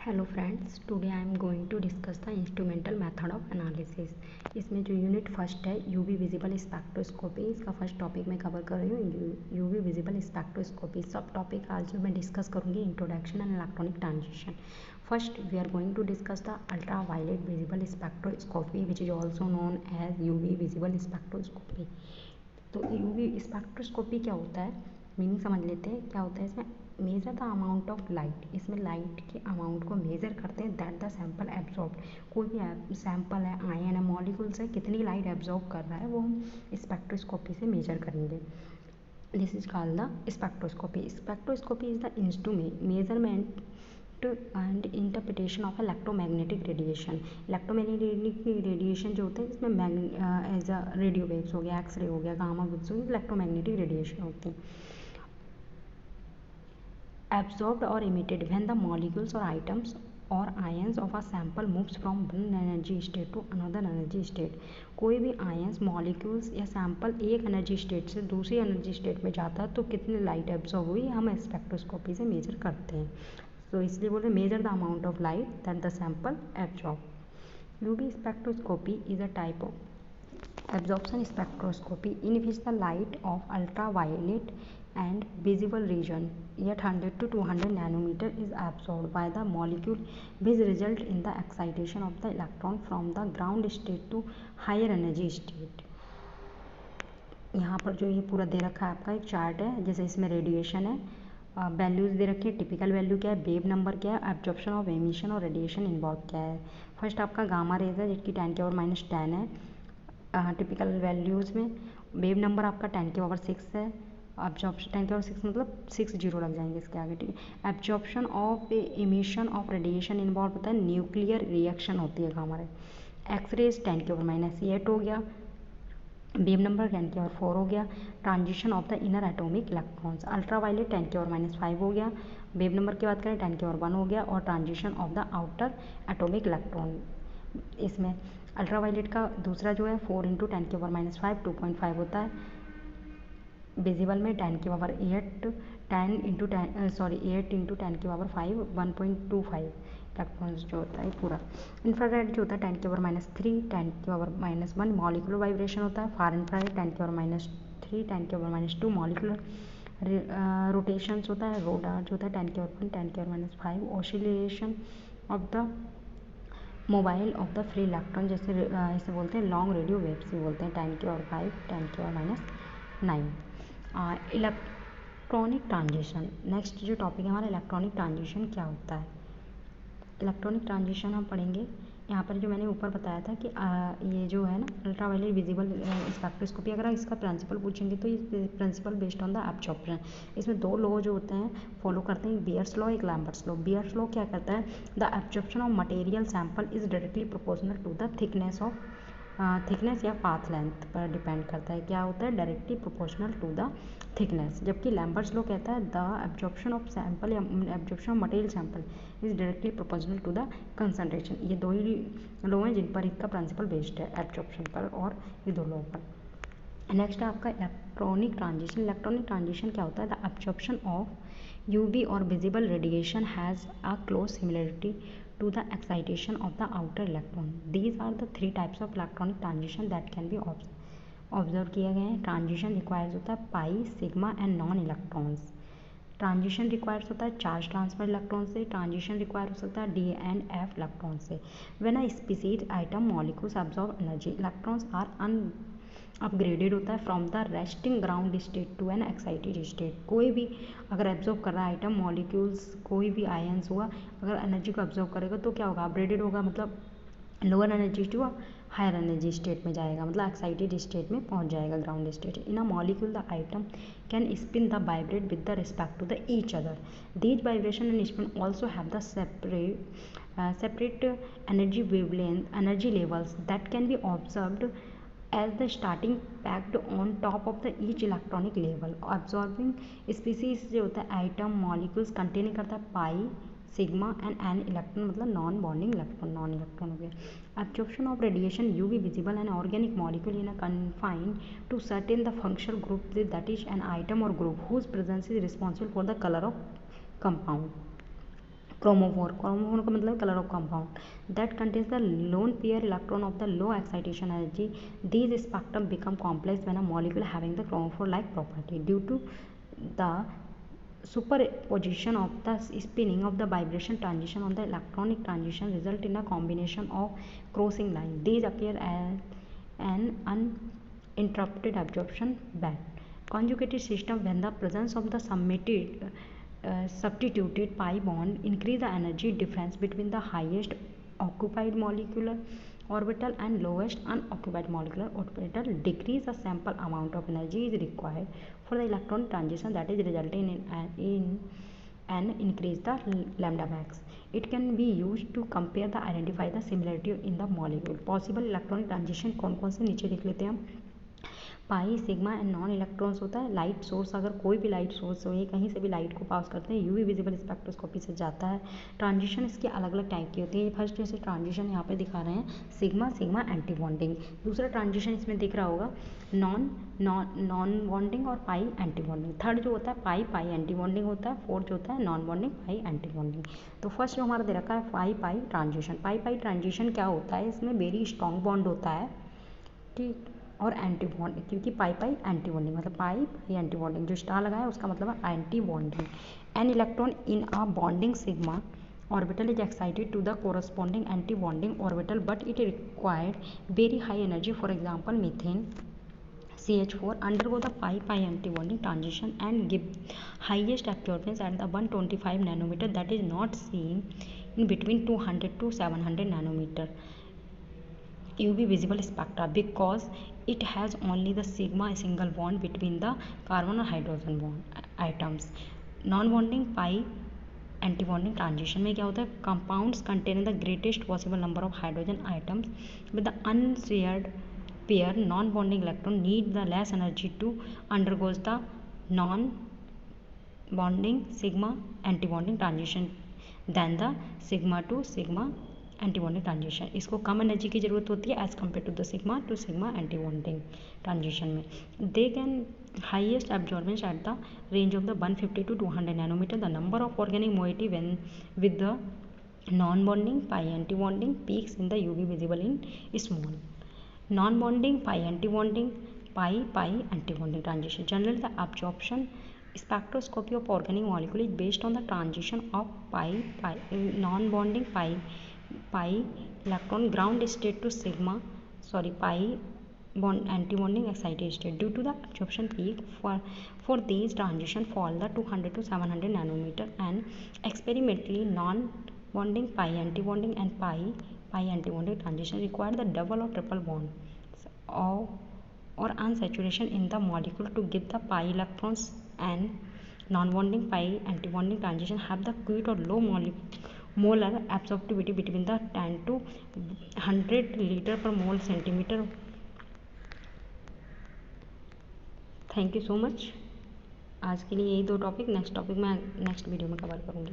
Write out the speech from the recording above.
Hello friends, today I am going to discuss the instrumental method of analysis. इसमें जो unit first है UV visible spectroscopy, इसका first topic मैं cover कर रही हूँ UV visible spectroscopy. Subtopic आज मैं डिस्कस करूँगी introduction and electronic transition. First we are going to discuss the ultraviolet visible spectroscopy which is also known as UV visible spectroscopy. तो UV spectroscopy क्या होता है, meaning समझ लेते हैं। क्या होता है इसमें, measure the amount of light, इसमें लाइट के अमाउंट को मेजर करते हैं दैट द सैंपल एब्जॉर्ब। कोई भी सैंपल है, आयन है, मॉलिक्यूल्स है, कितनी लाइट एब्जॉर्ब कर रहा है वो हम स्पेक्ट्रोस्कोपी से मेजर करेंगे। This is called the spectroscopy. Spectroscopy is the instrument measurement and interpretation of electromagnetic radiation. Electromagnetic radiation जो होते हैं इसमें एज अ रेडियो वेव्स हो गया, एक्सरे हो गया, गामा वेव्स हो गया, इलेक्ट्रोमैग्नेटिक रेडिएशन होती है। Absorbed or emitted when the molecules or items or ions of a sample moves from one energy state to another energy state। कोई भी आयंस, मॉलिक्यूल्स या सैंपल एक एनर्जी स्टेट से दूसरी एनर्जी स्टेट में जाता है तो कितनी लाइट एब्जॉर्ब हुई हम स्पेक्ट्रोस्कोपी से मेजर करते हैं। तो इसलिए बोल रहे measure the amount of light that the sample absorb. UV spectroscopy is a type of absorption spectroscopy in which the light of ultraviolet and visible region at 100 to 200 nanometer is absorbed by the molecule, which result in the excitation of the electron from the ground state to higher energy state। यहाँ पर जो ये पूरा दे रखा है आपका एक chart है, जैसे इसमें रेडिएशन है, वैल्यूज़ दे रखी है। टिपिकल वैल्यू क्या है, वेव नंबर क्या है, एब्जॉर्प्शन ऑफ एमिशन और रेडिएशन इन्वॉल्व क्या है। फर्स्ट आपका गामा रेज है जिसकी 10⁻⁻10 है टिपिकल वैल्यूज़ में। वेव नंबर आपका 10⁻6 है। एब्जॉर्प्शन 10⁻6 मतलब 6 जीरो लग जाएंगे इसके आगे, ठीक है। Absorption of emission of radiation involve होता है, न्यूक्लियर रिएक्शन होती है हमारे। एक्सरेज 10⁻8 हो गया। वेव नंबर 10⁻4 हो गया। Transition of the inner atomic electrons. Ultraviolet 10⁻5 हो गया। वेव नंबर की बात करें 10⁻1 हो गया। और transition of the outer atomic electron. इसमें अल्ट्रावायलेट का दूसरा जो है 4 × 10⁻5 2.5 होता है। विजिबल में 10⁻8 8 × 10⁻5 1.25 इलेक्ट्रॉन्स जो होता है पूरा। इंफ्रारेड जो होता है 10⁻3 10⁻1 मॉलिकुलर वाइब्रेशन होता है। फार इंफ्रारेड 10⁻3 10⁻2 मॉलिकुलर रोटेशंस होता है। रोडार जो होता है 10⁻1 10⁻5 oscillation of the mobile of the free electron, जैसे इसे बोलते हैं लॉन्ग रेडियो वेव्स भी बोलते हैं। 10⁻5 10⁻9 इलेक्ट्रॉनिक ट्रांजिशन। नेक्स्ट जो टॉपिक है हमारा इलेक्ट्रॉनिक ट्रांजिशन क्या होता है। इलेक्ट्रॉनिक ट्रांजिशन हम पढ़ेंगे। यहाँ पर जो मैंने ऊपर बताया था कि ये जो है ना अल्ट्रावायलेट विजिबल स्पेक्ट्रोस्कोपी, अगर आप इसका प्रिंसिपल पूछेंगे तो ये principle based on the absorption. इसमें दो लॉ जो होते हैं फॉलो करते हैं, बियर्स लॉ, एक लैम्बर्ट्स लॉ। बियर्स लॉ क्या कहता है, the absorption of material sample is directly proportional to the thickness या पाथ लेंथ पर डिपेंड करता है। क्या होता है, directly proportional to the thickness. जबकि लैम्बर्ट्स लॉ कहता है द एब्जॉर्प्शन ऑफ सैंपल या absorption of material sample is directly proportional to the concentration. ये दो ही लॉ हैं जिन पर इसका प्रिंसिपल बेस्ड है, एब्जॉर्प्शन पर और ये दो लॉ पर। नेक्स्ट है आपका इलेक्ट्रॉनिक ट्रांजिशन। इलेक्ट्रॉनिक ट्रांजिशन क्या होता है, द एब्जॉर्प्शन ऑफ यूवी और visible radiation has a close similarity to the excitation of the outer electron. These are the three types of electronic transition that can be observed किए गए हैं। Transition requires होता है pi, sigma and non electrons. Transition requires होता है charge transfer electron से। Transition require हो सकता है डी एंड एफ इलेक्ट्रॉन से। When a species item molecules absorb energy, electrons are upgraded होता है from the resting ground state to an excited state. कोई भी अगर एब्जॉर्ब कर रहा है आइटम, मॉलिक्यूल्स, कोई भी आयंस हुआ, अगर एनर्जी को एब्जॉर्ब करेगा तो क्या होगा, अपग्रेडेड होगा, मतलब lower energy to higher energy state में जाएगा, मतलब एक्साइटेड स्टेट में पहुंच जाएगा, ground state. In a molecule the atom can spin the vibrate with the respect to the each other. These vibration and spin also have the separate energy wavelength energy levels that can be observed as the starting packed on top of the each electronic level। absorbing species जो होता है item, molecules contain करता है pi, sigma and N electron, मतलब non bonding electron, non electron हो गया। Absorption of radiation UV visible and organic molecule in a confined to certain the functional group that is an item और group whose presence is responsible for the colour of compound. Chromophore का मतलब colour of compound that contains the lone pair electron of the low excitation energy these spectrum become complex when a molecule having the chromophore like property due to the superposition of the spinning of the vibration transition on the electronic transition result in a combination of crossing line. These appear as an uninterrupted absorption band. Conjugated system when the presence of the substituted pi bond increase the energy difference between the highest occupied molecular orbital and lowest unoccupied molecular orbital decrease the sample amount of energy is required for the electron transition that is resulting in an increase the lambda max. It can be used to compare the identify the similarity in the molecule. Possible electronic transition कौन कौन से नीचे देख लेते हैं हम. पाई sigma and non electrons होता है. लाइट सोर्स अगर कोई भी लाइट सोर्स हो ये कहीं से भी लाइट को पास करते हैं यूवी विजिबल स्पेक्ट्रोस्कोपी से जाता है. ट्रांजिशन इसकी अलग अलग टाइप की होती है. फर्स्ट जैसे ट्रांजिशन यहाँ पे दिखा रहे हैं सिग्मा एंटी बॉन्डिंग. दूसरा ट्रांजिशन इसमें दिख रहा होगा नॉन बॉन्डिंग और पाई एंटी बॉन्डिंग. थर्ड जो होता है पाई एंटी बॉन्डिंग होता है. फोर्थ जो होता है नॉन बॉन्डिंग पाई एंटी बॉन्डिंग. तो फर्स्ट जो हमारा दे रखा है पाई ट्रांजिशन. पाई ट्रांजिशन क्या होता है इसमें वेरी स्ट्रॉन्ग बॉन्ड होता है ठीक और एंटी बॉन्ड क्योंकि पाई एंटी बॉन्डिंग मतलब पाई एंटी बॉन्डिंग जो स्टार लगा है उसका मतलब है anti bonding. An electron in a bonding sigma orbital is excited to the corresponding anti-bonding orbital but it required very high energy. For example, methane CH4 undergo the pi anti-bonding transition and give highest absorbance at the 125 nanometer that is not seen in between 200 to 700 nanometer UV visible spectra because it has only the sigma single bond between the carbon or hydrogen bond atoms. Non-bonding pi anti bonding transition में क्या होता है compounds containing the greatest possible number of hydrogen items with the unshared pair non bonding electron need the less energy to undergoes the non bonding sigma anti bonding transition than the sigma to sigma anti bonding transition. इसको कम energy की जरूरत होती है as compare to the sigma to sigma anti bonding transition में. They can highest absorbance at the range of the 150 to 200 nanometer. The number of organic moiety when with the non-bonding pi anti-bonding peaks in the UV visible in small. Non-bonding pi anti-bonding pi anti-bonding transition. Generally, the absorption spectroscopy of organic molecule is based on the transition of pi non-bonding pi electron ground state to sigma pi bond anti-bonding excited state. Due to the absorption peak for these transition fall the 200 to 700 nanometer and experimentally non-bonding pi anti-bonding and pi anti-bonding transition require the double or triple bond or unsaturation in the molecule to give the pi electrons, and non-bonding pi anti-bonding transition have the quick or low molar absorptivity between the 10 to 100 liter per mole centimeter. Thank you so much. आज के लिए यही 2 topic. Next topic मैं next video में cover करूँगी.